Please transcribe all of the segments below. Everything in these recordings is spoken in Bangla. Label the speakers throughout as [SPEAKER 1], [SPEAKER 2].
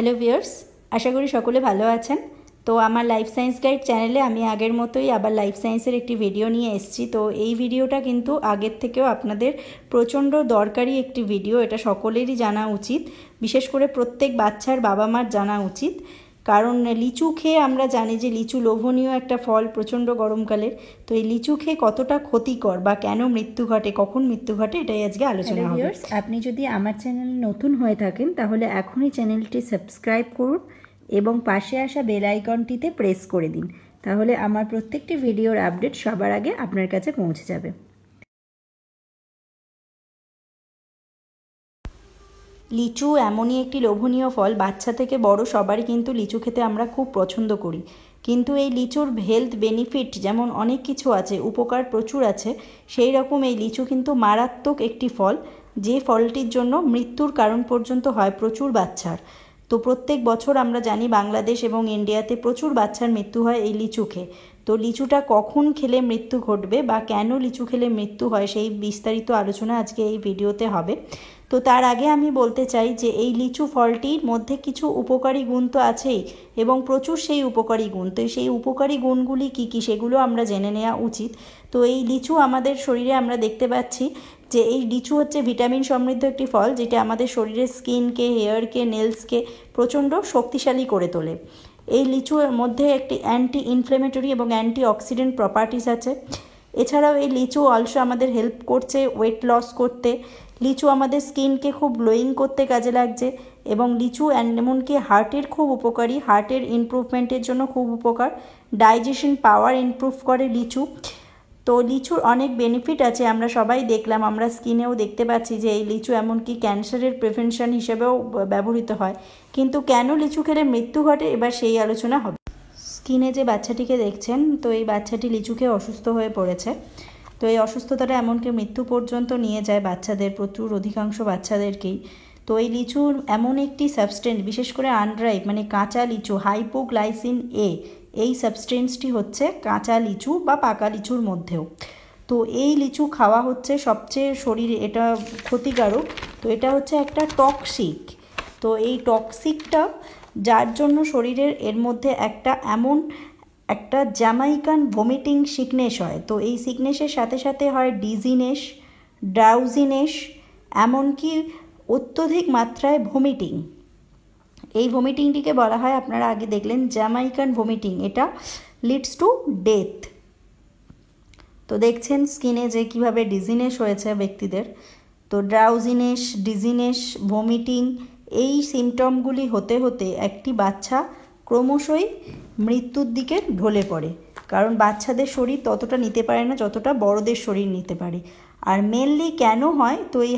[SPEAKER 1] হ্যালো ভিউয়ার্স, আশা করি সকলে ভালো আছেন। তো আমার লাইফ সায়েন্স গাইড চ্যানেলে আমি আগের মতোই আবার লাইফ সায়েন্সের একটি ভিডিও নিয়ে এসেছি। তো এই ভিডিওটা কিন্তু আগের থেকেও আপনাদের প্রচণ্ড দরকারি একটি ভিডিও, এটা সকলেরই জানা উচিত, বিশেষ করে প্রত্যেক বাচ্চার বাবা মার জানা উচিত। কারণ লিচু খেয়ে আমরা জানি যে লিচু লোভনীয় একটা ফল, প্রচণ্ড গরমকালের। তো এই লিচু খেয়ে কতটা ক্ষতিকর বা কেন মৃত্যু ঘটে, কখন মৃত্যু ঘটে, এটাই আজকে আলোচনা হবে। আপনি যদি আমার চ্যানেলে নতুন হয়ে থাকেন তাহলে এখনই চ্যানেলটি সাবস্ক্রাইব করুন এবং পাশে আসা বেল আইকনটিতে প্রেস করে দিন, তাহলে আমার প্রত্যেকটি ভিডিওর আপডেট সবার আগে আপনার কাছে পৌঁছে যাবে। লিচু এমনই একটি লোভনীয় ফল, বাচ্চা থেকে বড় সবারই কিন্তু লিচু খেতে আমরা খুব পছন্দ করি। কিন্তু এই লিচুর হেলথ বেনিফিট যেমন অনেক কিছু আছে, উপকার প্রচুর আছে, সেই রকম এই লিচু কিন্তু মারাত্মক একটি ফল, যে ফলটির জন্য মৃত্যুর কারণ পর্যন্ত হয় প্রচুর বাচ্চার। তো প্রত্যেক বছর আমরা জানি বাংলাদেশ এবং ইন্ডিয়াতে প্রচুর বাচ্চার মৃত্যু হয় এই লিচু খেয়ে। তো লিচুটা কখন খেলে মৃত্যু ঘটবে বা কেন লিচু খেলে মৃত্যু হয় সেই বিস্তারিত আলোচনা আজকে এই ভিডিওতে হবে। তো তার আগে আমি বলতে চাই যে এই লিচু ফলটির মধ্যে কিছু উপকারী গুণ তো আছেই এবং প্রচুর সেই উপকারী গুণ, তো সেই উপকারী গুণগুলি কী কী সেগুলো আমরা জেনে নেওয়া উচিত। তো এই লিচু আমাদের শরীরে আমরা দেখতে পাচ্ছি যে এই লিচু হচ্ছে ভিটামিন সমৃদ্ধ একটি ফল, যেটা আমাদের শরীরের স্কিনকে, হেয়ারকে, নেলসকে প্রচণ্ড শক্তিশালী করে তোলে। এই লিচুর মধ্যে একটি অ্যান্টি ইনফ্লেমেটরি এবং অ্যান্টি অক্সিডেন্ট প্রপার্টিস আছে। এছাড়াও এই লিচু অলসো আমাদের হেল্প করছে ওয়েট লস করতে। লিচু আমাদের স্কিনকে খুব গ্লোয়িং করতে কাজে লাগছে এবং লিচু এমনকি হার্টের খুব উপকারী, হার্টের ইমপ্রুভমেন্টের জন্য খুব উপকার। ডাইজেশন পাওয়ার ইমপ্রুভ করে লিচু। তো লিচুর অনেক বেনিফিট আছে, আমরা সবাই দেখলাম, আমরা স্কিনেও দেখতে পাচ্ছি যে এই লিচু এমনকি ক্যান্সারের প্রিভেনশন হিসেবেও ব্যবহৃত হয়। কিন্তু কেন লিচু খেলে মৃত্যু ঘটে, এবার সেই আলোচনা হবে। স্কিনে যে বাচ্চাটিকে দেখছেন, তো এই বাচ্চাটি লিচু খেয়ে অসুস্থ হয়ে পড়েছে। তো এই অসুস্থতাটা এমনকি মৃত্যু পর্যন্ত নিয়ে যায় বাচ্চাদের, প্রচুর অধিকাংশ বাচ্চাদেরকেই। তো এই লিচুর এমন একটি সাবস্টেন্স, বিশেষ করে আনরাইপ মানে কাঁচা লিচু, হাইপোগ্লাইসিন এ, এই সাবস্টেন্সটি হচ্ছে কাঁচা লিচু বা পাকা লিচুর মধ্যেও। তো এই লিচু খাওয়া হচ্ছে সবচেয়ে শরীরে এটা ক্ষতিকারক। তো এটা হচ্ছে একটা টক্সিক। তো এই টক্সিকটা যার জন্য শরীরের এর মধ্যে একটা জ্যামাইকান ভমিটিং সিকনেস হয়। তো এই সিকনেসের সাথে সাথে হয় ডিজিনেস, ড্রাউজিনেস, এমনকি অত্যধিক মাত্রায় ভমিটিং। এই ভমিটিংটিকে বলা হয়, আপনারা আগে দেখলেন, জ্যামাইকান ভমিটিং। এটা লিডস টু ডেথ। তো দেখছেন স্কিনে যে কীভাবে ডিজিনেস হয়েছে ব্যক্তিদের। তো ড্রাউজিনেস, ডিজিনেস, ভমিটিং, এই সিমটমগুলি হতে হতে একটি বাচ্চা ক্রমশই মৃত্যুর দিকে ঢলে পড়ে, কারণ বাচ্চাদের শরীর ততটা নিতে পারে না যতটা বড়দের শরীর নিতে পারে। আর মেনলি কেন হয়, তো এই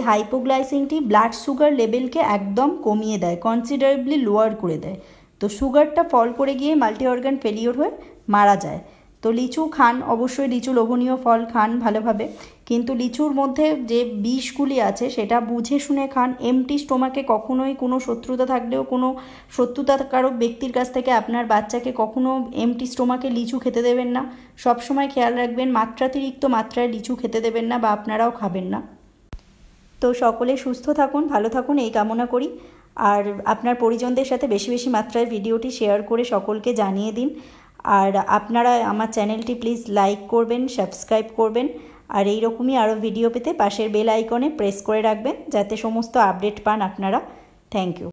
[SPEAKER 1] হাইপোগ্লাইসিনটি ব্লাড সুগার লেভেলকে একদম কমিয়ে দেয়, কনসিডারেবলি লোয়ার করে দেয়। তো সুগারটা ফল করে গিয়ে মাল্টি অর্গান ফেলিওর হয়ে মারা যায়। তো লিচু খান, অবশ্যই লিচু লোভনীয় ফল, খান ভালোভাবে, কিন্তু লিচুর মধ্যে যে বিষগুলি আছে সেটা বুঝে শুনে খান। এমটি স্টোমাকে কখনোই, কোনো শত্রুতা থাকলেও, কোনো শত্রুতাকারক ব্যক্তির কাছ থেকে আপনার বাচ্চাকে কখনো এমটি স্টোমাকে লিচু খেতে দেবেন না। সবসময় খেয়াল রাখবেন মাত্রাতিরিক্ত মাত্রায় লিচু খেতে দেবেন না বা আপনারাও খাবেন না। তো সকলে সুস্থ থাকুন, ভালো থাকুন এই কামনা করি। আর আপনার পরিজনদের সাথে বেশি বেশি মাত্রায় ভিডিওটি শেয়ার করে সকলকে জানিয়ে দিন। আর আপনারা আমার চ্যানেলটি প্লিজ লাইক করবেন, সাবস্ক্রাইব করবেন, আর এই রকমই আরও ভিডিও পেতে পাশের বেল আইকনে প্রেস করে রাখবেন যাতে সমস্ত আপডেট পান আপনারা। Thank you.